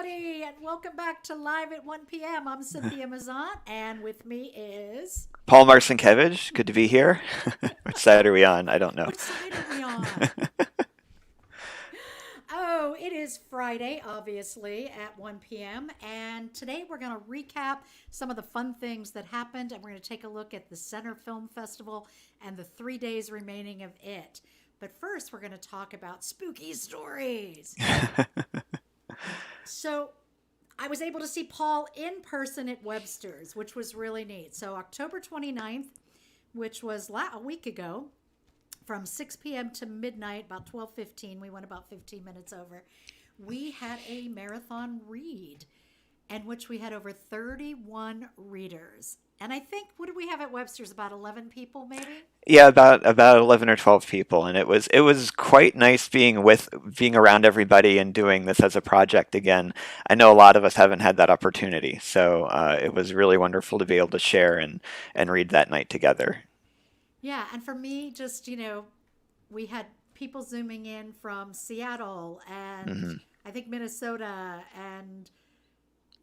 everybody, and welcome back to Live at 1 p.m. I'm Cynthia Mazzant, and with me is. Paul Marcinkevage, good to be here. Which side are we on? I don't know. Which side are we on? Oh, it is Friday, obviously, at 1 p.m. And today we're going to recap some of the fun things that happened, and we're going to take a look at the Center Film Festival and the 3 days remaining of it. But first, we're going to talk about spooky stories. So, I was able to see Paul in person at Webster's, which was really neat. So, October 29th, which was a week ago, from 6 p.m. to midnight, about 12:15, we went about 15 minutes over. We had a marathon read in which we had over 31 readers. And I think, what did we have at Webster's? About 11 people, maybe? Yeah, about 11 or 12 people, and it was quite nice being around everybody and doing this as a project again. I know a lot of us haven't had that opportunity, so it was really wonderful to be able to share and read that night together. Yeah, and for me, just, we had people zooming in from Seattle and Hmm. I think Minnesota and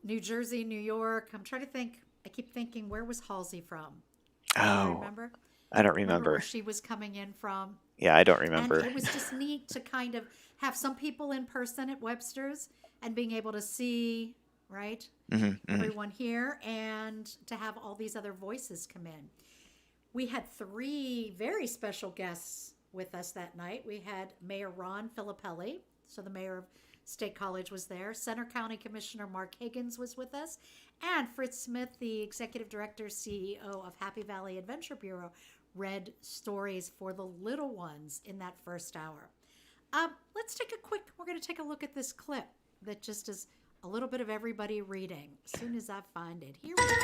New Jersey, New York. I'm trying to think. I keep thinking, where was Halsey from? Do you Oh, remember? I don't Remember where remember. she was coming in from? Yeah, I don't And remember. it was just neat to kind of have some people in person at Webster's and being able to see, right, Hmm. Hmm. everyone here and to have all these other voices come in. We had three very special guests with us that night. We had Mayor Ron Filippelli, so the mayor of State College was there. Center County Commissioner Mark Higgins was with us, and Fritz Smith, the executive director, CEO of Happy Valley Adventure Bureau, read stories for the little ones in that first hour. Let's take a quick. We're going to take a look at this clip that just is a little bit of everybody reading. As soon as I find it, here we go.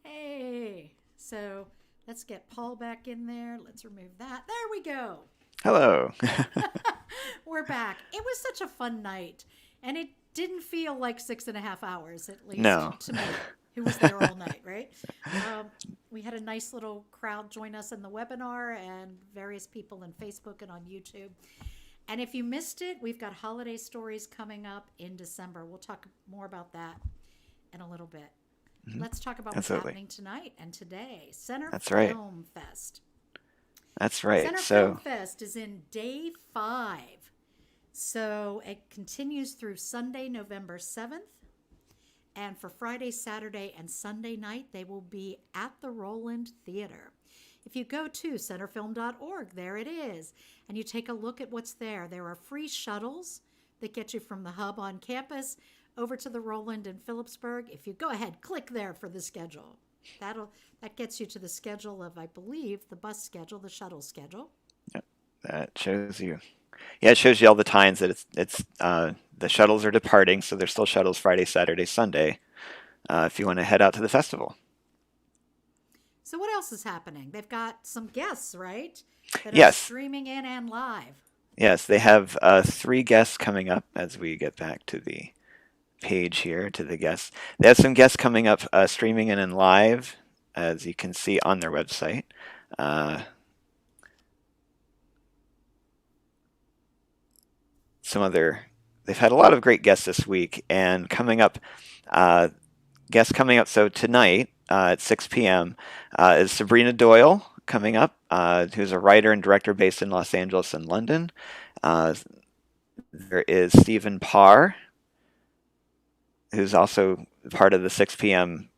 Hey, so let's get Paul back in there. Let's remove that. There we go. Hello. We're back. It was such a fun night, and it didn't feel like 6.5 hours, at least No. to me, who was there all night, right? We had a nice little crowd join us in the webinar and various people on Facebook and on YouTube. And if you missed it, we've got holiday stories coming up in December. We'll talk more about that in a little bit. Mhm. Let's talk about what's Absolutely. happening tonight and today. Center That's right. Film Fest. That's right. Center Film So, Fest is in day 5. So it continues through Sunday, November 7th. And for Friday, Saturday, and Sunday night, they will be at the Roland Theater. If you go to centerfilm.org, there it is, and you take a look at what's there. There are free shuttles that get you from the hub on campus over to the Roland in Phillipsburg. If you go ahead, click there for the schedule. That gets you to the schedule of, I believe, the bus schedule, the shuttle schedule. yep, that shows you. Yeah, it shows you all the times that it's the shuttles are departing, so there's still shuttles Friday, Saturday, Sunday, if you want to head out to the festival. So what else is happening? They've got some guests, right? That are Yes, streaming in and live. yes, they have three guests coming up as we get back to the page here to the guests. They have some guests coming up streaming in and live, as you can see on their website. Uh, some other, they've had a lot of great guests this week, and coming up, uh, guests coming up. So tonight at 6 p.m. Is Sabrina Doyle coming up, who's a writer and director based in Los Angeles and London. Uh, there is Stephen Parr, who's also part of the 6 p.m.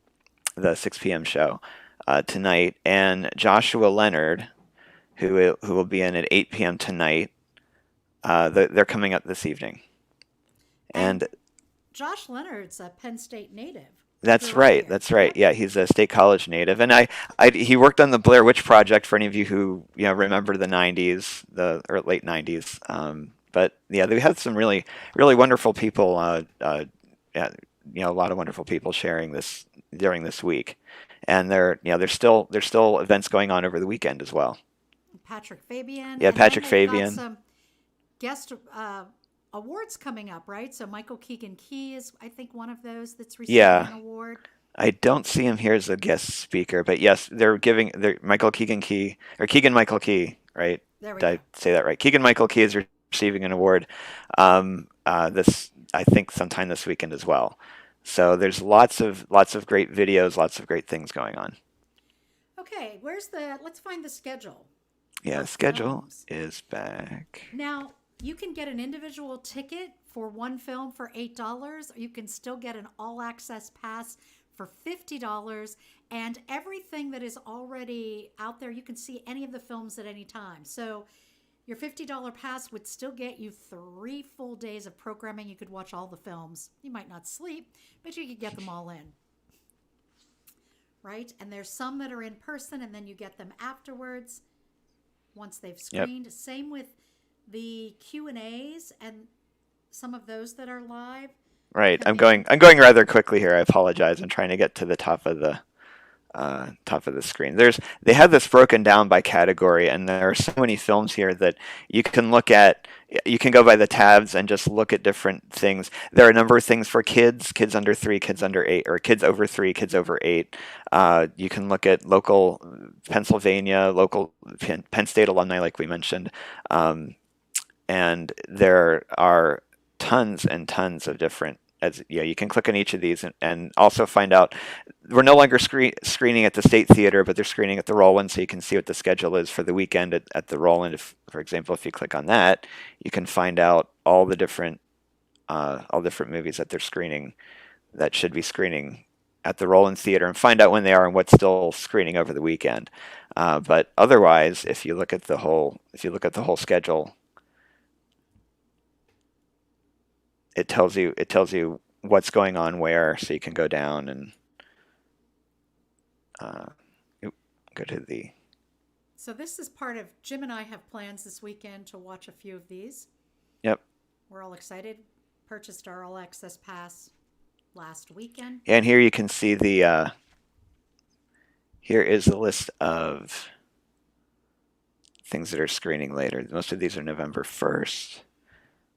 show tonight, and Joshua Leonard, who will be in at 8 p.m. tonight. They're coming up this evening, And and Josh Leonard's a Penn State native. He that's grew up right. here. That's right. Yep. Yeah, he's a State College native, and he worked on the Blair Witch Project. For any of you who remember the '90s, the or late '90s. But yeah, we had some really wonderful people. Yeah, a lot of wonderful people sharing this during this week, and there's still events going on over the weekend as well. Patrick Fabian. Yeah, And then Patrick they've got Fabian. some guest awards coming up, right? So Michael Keegan Key is, I think, one of those that's receiving Yeah, an award. I don't see him here as a guest speaker, but yes, they're Michael Keegan Key or Keegan Michael Key, right? There we Did go. I say that right? Keegan Michael Key is receiving an award this I think sometime this weekend as well. So there's lots of great videos, lots of great things going on. Okay, let's find the schedule Yeah, for the schedule films. is back. Now, you can get an individual ticket for one film for $8, or you can still get an all access pass for $50. And everything that is already out there, you can see any of the films at any time. So your $50 pass would still get you 3 full days of programming. You could watch all the films. You might not sleep, but you could get them all in, right? And there's some that are in person, and then you get them afterwards once they've Yep. screened. Same with the Q&As and some of those that are live Right. I'm come going in. I'm going rather quickly here. I apologize. I'm trying to get to the top of the screen. They have this broken down by category, and there are so many films here that you can look at. You can go by the tabs and just look at different things. There are a number of things for kids under 3, kids under 8, or kids over 3, kids over 8. You can look at local Pennsylvania, local Penn State alumni, like we mentioned, and there are tons and tons of different. As yeah, you can click on each of these and also find out we're no longer screening at the State Theater, but they're screening at the Roland, so you can see what the schedule is for the weekend at the Roland. If, for example, if you click on that, you can find out all different movies that they're screening that should be screening at the Roland Theater, and find out when they are and what's still screening over the weekend. But otherwise, if you look at the whole schedule, it tells you what's going on where, so you can go down and uh, go to the. So this is part of Jim and I have plans this weekend to watch a few of these. Yep. We're all excited. Purchased our all access pass last weekend. And here you can see the. Here is the list of things that are screening later. Most of these are November 1st.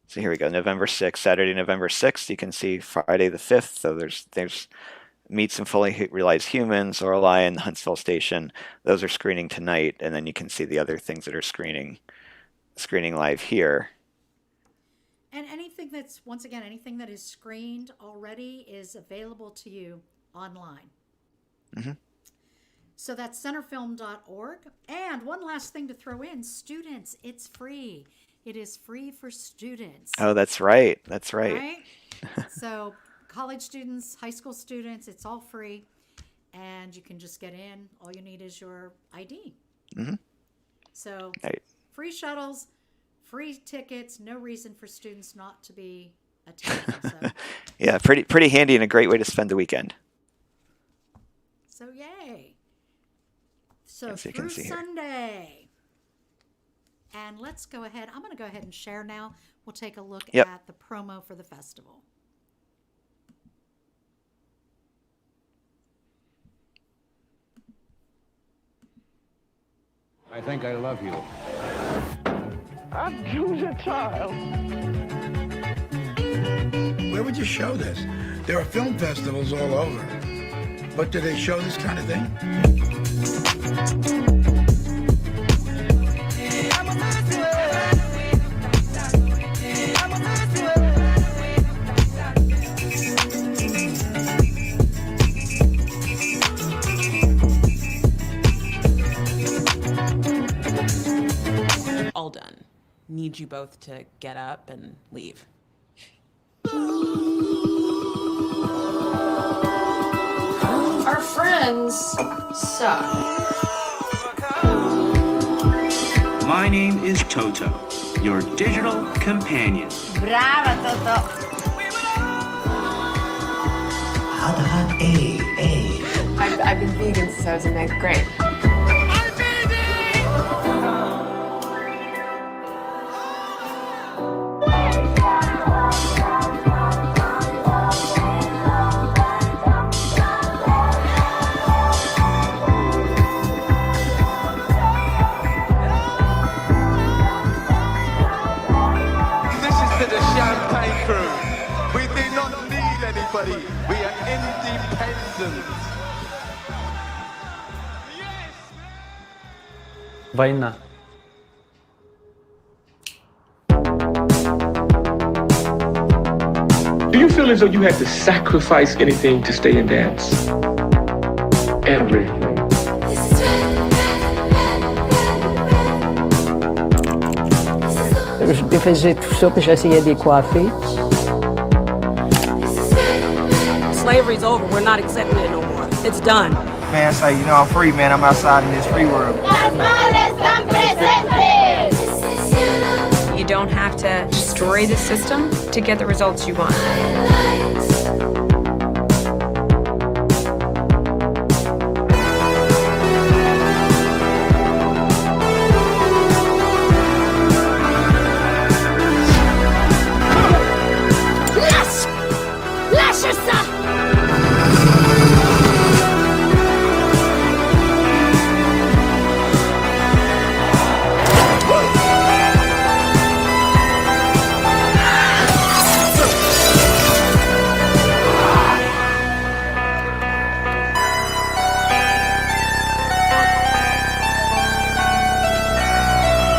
So here we go, November 6th, Saturday, November 6th. You can see Friday the 5th. So there's Meet Some Fully Realized Humans, Lorelei, and Huntsville Station. Those are screening tonight, and then you can see the other things that are screening live here. And anything that is screened already is available to you online. Mm-hmm. So that's centerfilm.org. And one last thing to throw in, students, it's free. It is free for students. Oh, that's right. That's right. Right? So college students, high school students, it's all free. And you can just get in. All you need is your ID. Mm-hmm. So Right. free shuttles, free tickets, no reason for students not to be attending. Yeah, pretty handy and a great way to spend the weekend. So yay. So As you can through see here. Sunday. And let's go ahead. I'm going to go ahead and share now. We'll take a look Yep. at the promo for the festival. I think I love you. I'm just a child. Where would you show this? There are film festivals all over. But do they show this kind of thing? All done. Need you both to get up and leave. Our friends suck. My name is Toto, your digital companion. Brava, Toto. I've been vegan since I was in 9th grade. We are independent. Война. Do you feel as though you had to sacrifice anything to stay and dance? Everything. Je faisais tout ça, puis j'essayais de les coiffer. Slavery's over. We're not accepting it no more. It's done. Man, say, you know, I'm free, man. I'm outside in this free world. You don't have to destroy the system to get the results you want.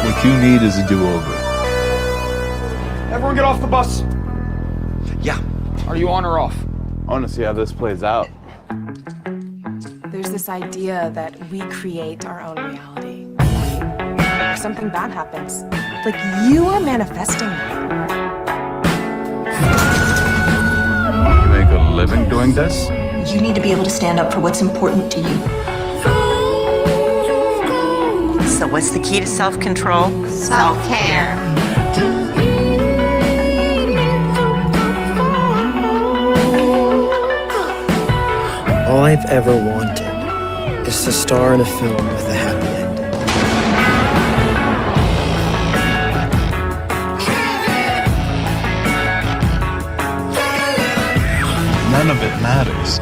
What you need is a do-over. Everyone get off the bus. Yeah. Are you on or off? I want to see how this plays out. There's this idea that we create our own reality. If something bad happens, like you are manifesting it. You make a living doing this? You need to be able to stand up for what's important to you. So what's the key to self-control? Self-care. All I've ever wanted is to star in a film with a happy ending. None of it matters.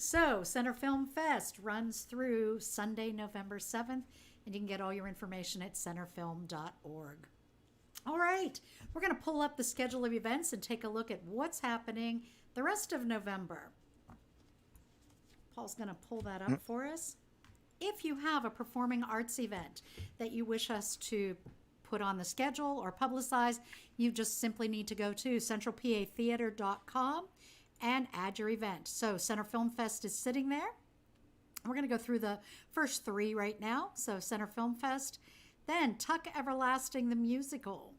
So, Center Film Fest runs through Sunday, November 7th, and you can get all your information at centerfilm.org. All right, we're going to pull up the schedule of events and take a look at what's happening the rest of November. Paul's going to pull that up for us. If you have a performing arts event that you wish us to put on the schedule or publicize, you just simply need to go to centralpatheater.com and add your event. So Center Film Fest is sitting there. We're going to go through the first three right now. So Center Film Fest. Then Tuck Everlasting the Musical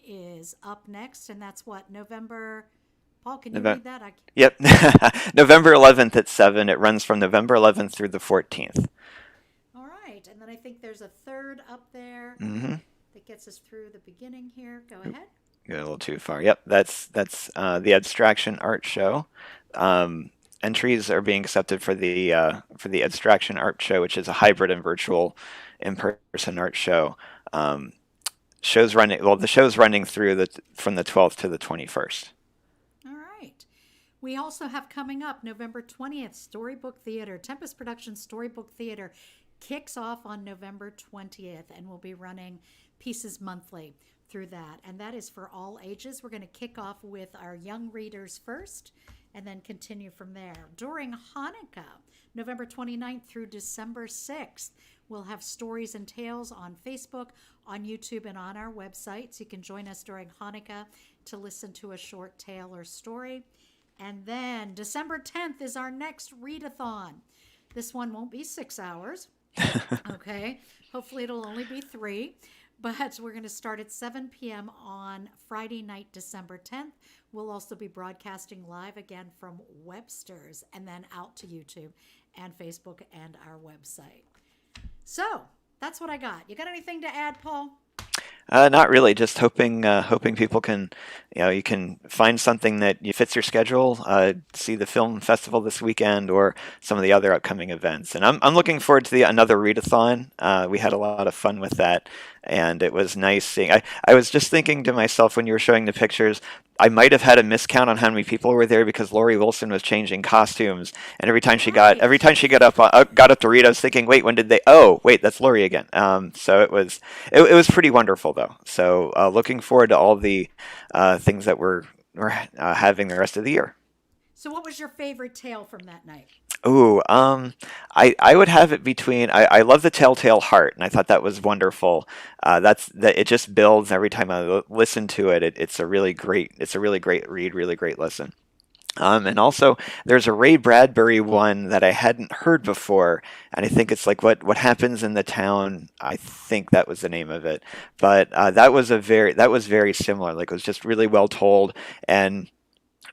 is up next, and that's what, November Paul, can you read that? Yep. November 11th at 7. It runs from November 11th through the 14th. All right. And then I think there's a third up there that gets us through the beginning here. Go ahead. Go a little too far. Yep. That's the Abstraction Art Show. Entries are being accepted for the Abstraction Art Show, which is a hybrid and virtual in-person art show. The show's running through from the 12th to the 21st. All right. We also have coming up November 20th, Storybook Theater. Tempest Productions Storybook Theater kicks off on November 20th, and we'll be running pieces monthly through that. And that is for all ages. We're going to kick off with our young readers first, and then continue from there. During Hanukkah, November 29th through December 6th, we'll have stories and tales on Facebook, on YouTube, and on our website. So you can join us during Hanukkah to listen to a short tale or story. And then December 10th is our next readathon. This one won't be 6 hours. Okay. Hopefully it'll only be 3. But we're going to start at 7 p.m. on Friday night, December 10th. We'll also be broadcasting live again from Webster's and then out to YouTube and Facebook and our website. So that's what I got. You got anything to add, Paul? Not really. Just hoping people can, you can find something that fits your schedule. See the film festival this weekend or some of the other upcoming events. And I'm looking forward to another readathon. We had a lot of fun with that, and it was nice seeing. I was just thinking to myself when you were showing the pictures, I might have had a miscount on how many people were there because Lori Wilson was changing costumes, and every time she got up to read, I was thinking, wait, when did they? Oh, wait, that's Lori again. So it was pretty wonderful though. So looking forward to all the things that we're having the rest of the year. So what was your favorite tale from that night? Ooh, I would have it between. I love the Telltale Heart, and I thought that was wonderful. It just builds every time I listen to it. It's a really great read, really great listen. And also, there's a Ray Bradbury one that I hadn't heard before, and I think it's like what happens in the town. I think that was the name of it, but that was very similar. Like it was just really well told, and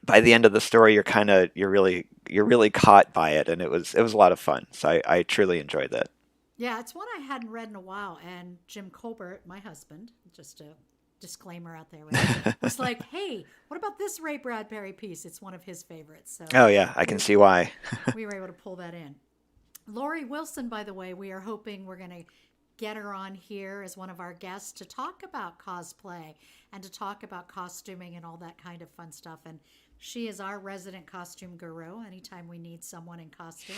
by the end of the story, you're really caught by it, and it was a lot of fun. So I truly enjoyed that. Yeah, it's one I hadn't read in a while, and Jim Colbert, my husband, just a disclaimer out there, was like, "Hey, what about this Ray Bradbury piece?" It's one of his favorites. So oh yeah, I can see why. We were able to pull that in. Lori Wilson, by the way, we are hoping we're going to get her on here as one of our guests to talk about cosplay and to talk about costuming and all that kind of fun stuff. And she is our resident costume guru anytime we need someone in costume,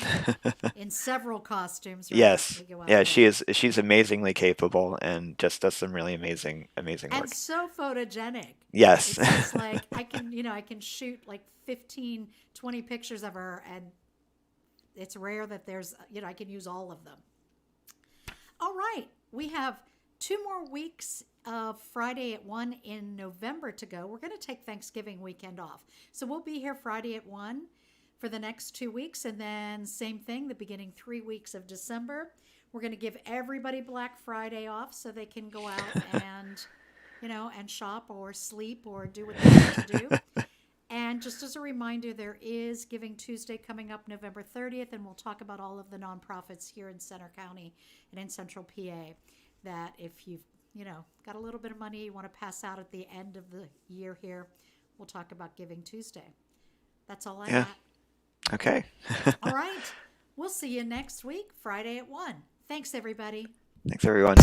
in several costumes. Right? Yes. Yeah, she's amazingly capable and just does some really amazing work. And so photogenic. Yes. It's just like I can shoot like 15, 20 pictures of her, and it's rare that there's, I can use all of them. All right. We have 2 more weeks of Friday at 1 in November to go. We're going to take Thanksgiving weekend off. So we'll be here Friday at 1 for the next 2 weeks. And then same thing, the beginning 3 weeks of December. We're going to give everybody Black Friday off so they can go out and, and shop or sleep or do what they want to do. And just as a reminder, there is Giving Tuesday coming up November 30th, and we'll talk about all of the nonprofits here in Center County and in Central PA that if you've got a little bit of money you want to pass out at the end of the year here, we'll talk about Giving Tuesday. That's all I got. Okay. All right. We'll see you next week, Friday at 1. Thanks, everybody. Thanks, everyone.